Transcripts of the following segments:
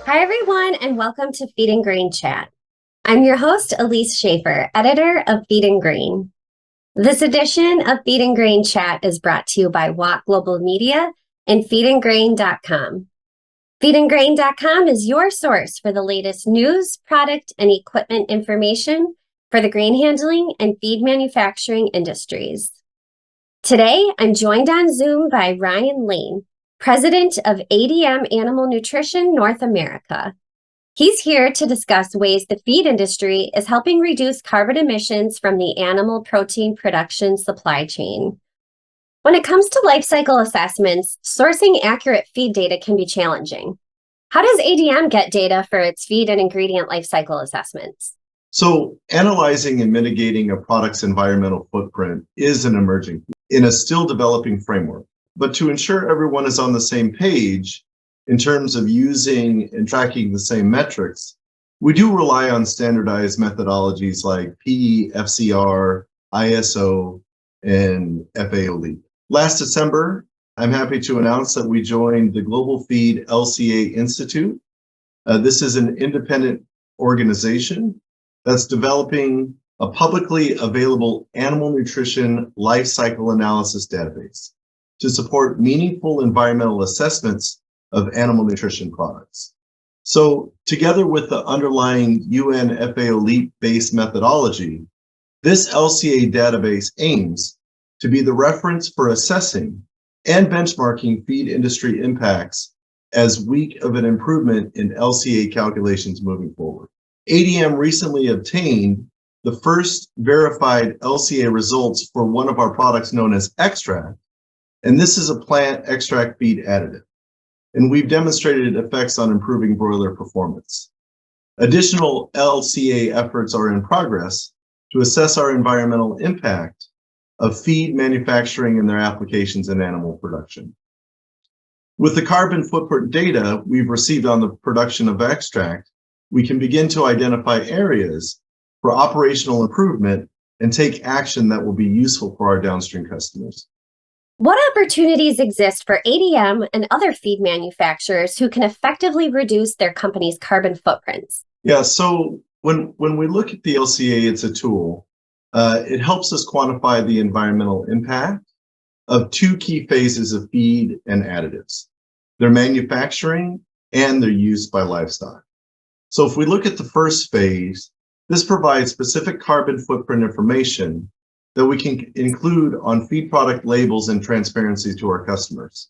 Hi, everyone, and welcome to Feed and Grain Chat. I'm your host, Elise Schaefer, editor of Feed and Grain. This edition of Feed and Grain Chat is brought to you by Watt Global Media and feedandgrain.com. Feedandgrain.com is your source for the latest news, product, and equipment information for the grain handling and feed manufacturing industries. Today, I'm joined on Zoom by Ryan Lane, President of ADM Animal Nutrition North America. He's here to discuss ways the feed industry is helping reduce carbon emissions from the animal protein production supply chain. When it comes to life cycle assessments, sourcing accurate feed data can be challenging. How does ADM get data for its feed and ingredient life cycle assessments? So analyzing and mitigating a product's environmental footprint is an emerging in a still developing framework. But to ensure everyone is on the same page in terms of using and tracking the same metrics, we do rely on standardized methodologies like PE, FCR, ISO, and FAO LEAP. Last December, I'm happy to announce that we joined the Global Feed LCA Institute. This is an independent organization that's developing a publicly available animal nutrition life cycle analysis database to support meaningful environmental assessments of animal nutrition products. So together with the underlying UN FAO LEAP-based methodology, this LCA database aims to be the reference for assessing and benchmarking feed industry impacts as week of an improvement in LCA calculations moving forward. ADM recently obtained the first verified LCA results for one of our products known as Extract, and this is a plant extract feed additive. And we've demonstrated effects on improving broiler performance. Additional LCA efforts are in progress to assess our environmental impact of feed manufacturing and their applications in animal production. With the carbon footprint data we've received on the production of Extract, we can begin to identify areas for operational improvement and take action that will be useful for our downstream customers. What opportunities exist for ADM and other feed manufacturers who can effectively reduce their company's carbon footprints? Yeah, so when we look at the LCA, it's a tool. It helps us quantify the environmental impact of two key phases of feed and additives, their manufacturing and their use by livestock. So if we look at the first phase, this provides specific carbon footprint information that we can include on feed product labels and transparency to our customers,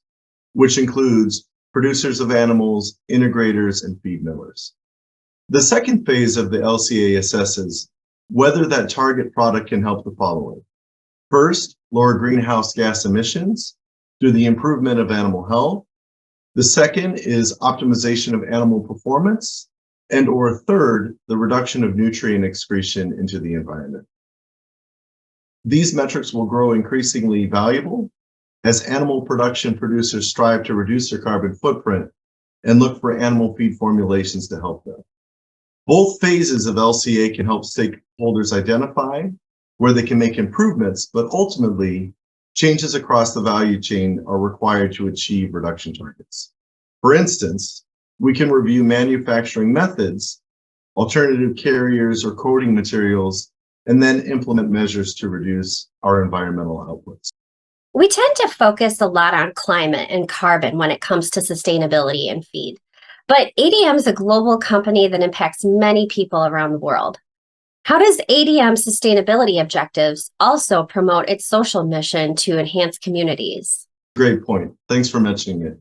which includes producers of animals, integrators, and feed millers. The second phase of the LCA assesses whether that target product can help the following. First, lower greenhouse gas emissions through the improvement of animal health. The second is optimization of animal performance, and or third, the reduction of nutrient excretion into the environment. These metrics will grow increasingly valuable as animal production producers strive to reduce their carbon footprint and look for animal feed formulations to help them. Both phases of LCA can help stakeholders identify where they can make improvements, but ultimately, changes across the value chain are required to achieve reduction targets. For instance, we can review manufacturing methods, alternative carriers or coating materials, and then implement measures to reduce our environmental outputs. We tend to focus a lot on climate and carbon when it comes to sustainability and feed. But ADM is a global company that impacts many people around the world. How does ADM's sustainability objectives also promote its social mission to enhance communities? Great point. Thanks for mentioning it.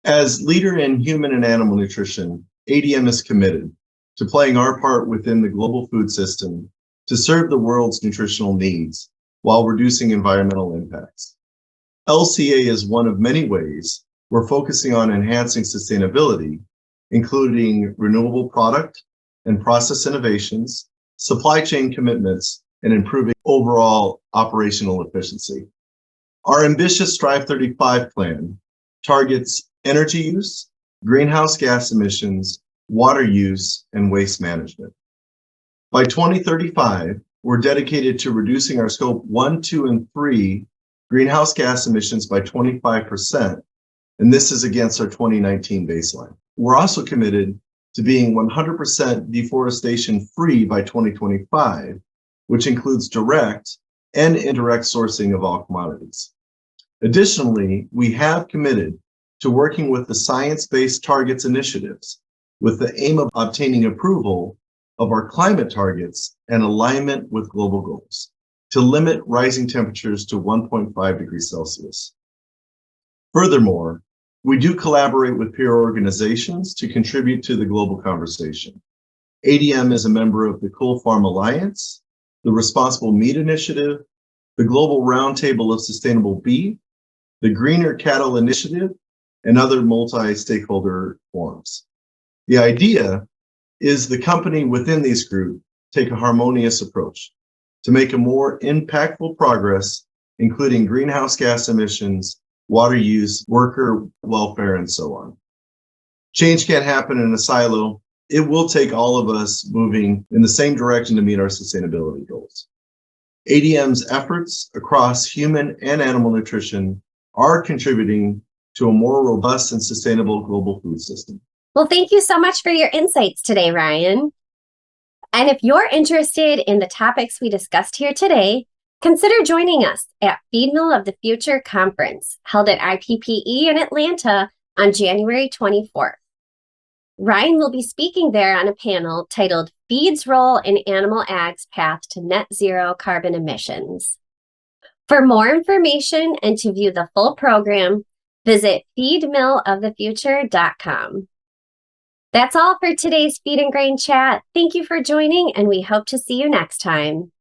As leader in human and animal nutrition, ADM is committed to playing our part within the global food system to serve the world's nutritional needs while reducing environmental impacts. LCA is one of many ways we're focusing on enhancing sustainability, including renewable product and process innovations, supply chain commitments, and improving overall operational efficiency. Our ambitious Strive 35 plan targets energy use, greenhouse gas emissions, water use, and waste management. By 2035, we're dedicated to reducing our scope 1, 2, and 3 greenhouse gas emissions by 25% and this is against our 2019 baseline. We're also committed to being 100% deforestation free by 2025, which includes direct and indirect sourcing of all commodities. Additionally, we have committed to working with the Science Based Targets initiatives with the aim of obtaining approval of our climate targets and alignment with global goals to limit rising temperatures to 1.5 degrees Celsius. Furthermore, we do collaborate with peer organizations to contribute to the global conversation. ADM is a member of the Coal Farm Alliance, the Responsible Meat Initiative, the Global Roundtable of Sustainable Beef, the Greener Cattle Initiative, and other multi-stakeholder forums. The idea is the company within these groups take a harmonious approach to make a more impactful progress, including greenhouse gas emissions, water use, worker welfare, and so on. Change can't happen in a silo. It will take all of us moving in the same direction to meet our sustainability goals. ADM's efforts across human and animal nutrition are contributing to a more robust and sustainable global food system. Well, thank you so much for your insights today, Ryan. And if you're interested in the topics we discussed here today, consider joining us at Feed Mill of the Future Conference, held at IPPE in Atlanta on January 24th. Ryan will be speaking there on a panel titled Feed's Role in Animal Ag's Path to Net Zero Carbon Emissions. For more information and to view the full program, visit feedmillofthefuture.com. That's all for today's Feed and Grain Chat. Thank you for joining, and we hope to see you next time.